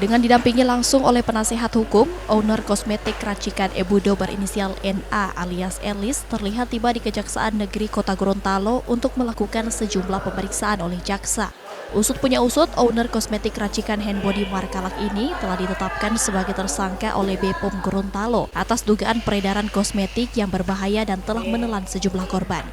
Dengan didampingi langsung oleh penasihat hukum, owner kosmetik racikan Ebudo berinisial NA alias Elis terlihat tiba di Kejaksaan Negeri Kota Gorontalo untuk melakukan sejumlah pemeriksaan oleh jaksa. Usut punya usut, owner kosmetik racikan handbody Markalak ini telah ditetapkan sebagai tersangka oleh BPOM Gorontalo atas dugaan peredaran kosmetik yang berbahaya dan telah menelan sejumlah korban.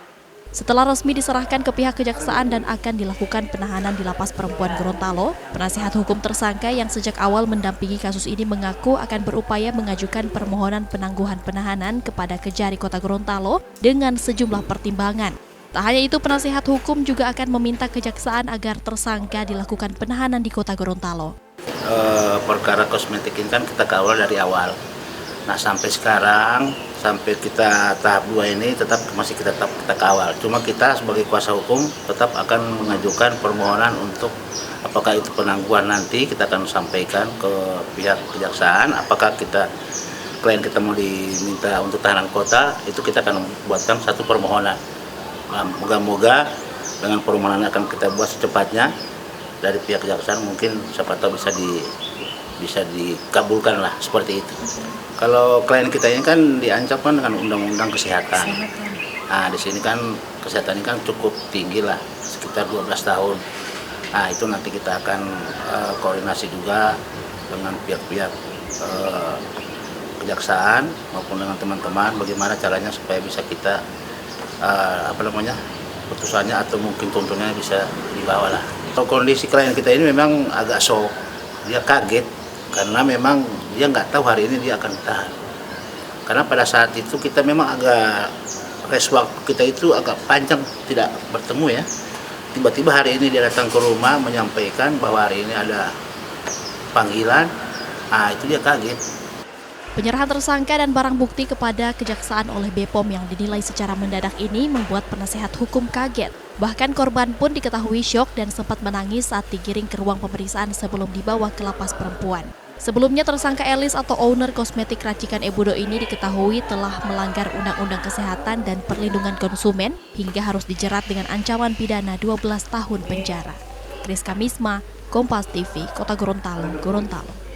Setelah resmi diserahkan ke pihak kejaksaan dan akan dilakukan penahanan di Lapas Perempuan Gorontalo, penasihat hukum tersangka yang sejak awal mendampingi kasus ini mengaku akan berupaya mengajukan permohonan penangguhan penahanan kepada Kejari Kota Gorontalo dengan sejumlah pertimbangan. Tak hanya itu, penasihat hukum juga akan meminta kejaksaan agar tersangka dilakukan penahanan di Kota Gorontalo. Perkara kosmetik ini kan kita kawal dari awal. Nah sampai sekarang, sampai kita tahap 2 ini masih kita kawal. Cuma kita sebagai kuasa hukum tetap akan mengajukan permohonan untuk apakah itu penangguhan, nanti kita akan sampaikan ke pihak kejaksaan. Apakah klien kita mau diminta untuk tahanan kota, itu kita akan buatkan satu permohonan. Nah, moga-moga dengan permohonan akan kita buat secepatnya dari pihak kejaksaan, mungkin siapa tahu bisa dikabulkan lah, seperti itu. Kalau klien kita ini kan diancam kan dengan undang-undang kesehatan. Nah, di sini kan kesehatan ini kan cukup tinggi lah, sekitar 12 tahun. Nah, itu nanti kita akan koordinasi juga dengan pihak-pihak kejaksaan maupun dengan teman-teman bagaimana caranya supaya bisa kita putusannya atau mungkin tuntutannya bisa dibawa lah. Kondisi klien kita ini memang agak shock, dia kaget karena memang dia nggak tahu hari ini dia akan ditahan. Karena pada saat itu kita memang agak waktu kita itu agak panjang tidak bertemu ya. Tiba-tiba hari ini dia datang ke rumah menyampaikan bahwa hari ini ada panggilan. Ah, itu dia kaget. Penyerahan tersangka dan barang bukti kepada kejaksaan oleh BPOM yang dinilai secara mendadak ini membuat penasehat hukum kaget. Bahkan korban pun diketahui syok dan sempat menangis saat digiring ke ruang pemeriksaan sebelum dibawa ke Lapas Perempuan. Sebelumnya tersangka Elis atau owner kosmetik racikan Ebudo ini diketahui telah melanggar Undang-Undang Kesehatan dan Perlindungan Konsumen hingga harus dijerat dengan ancaman pidana 12 tahun penjara. Kris Kamisma, Kompas TV, Kota Gorontalo, Gorontalo.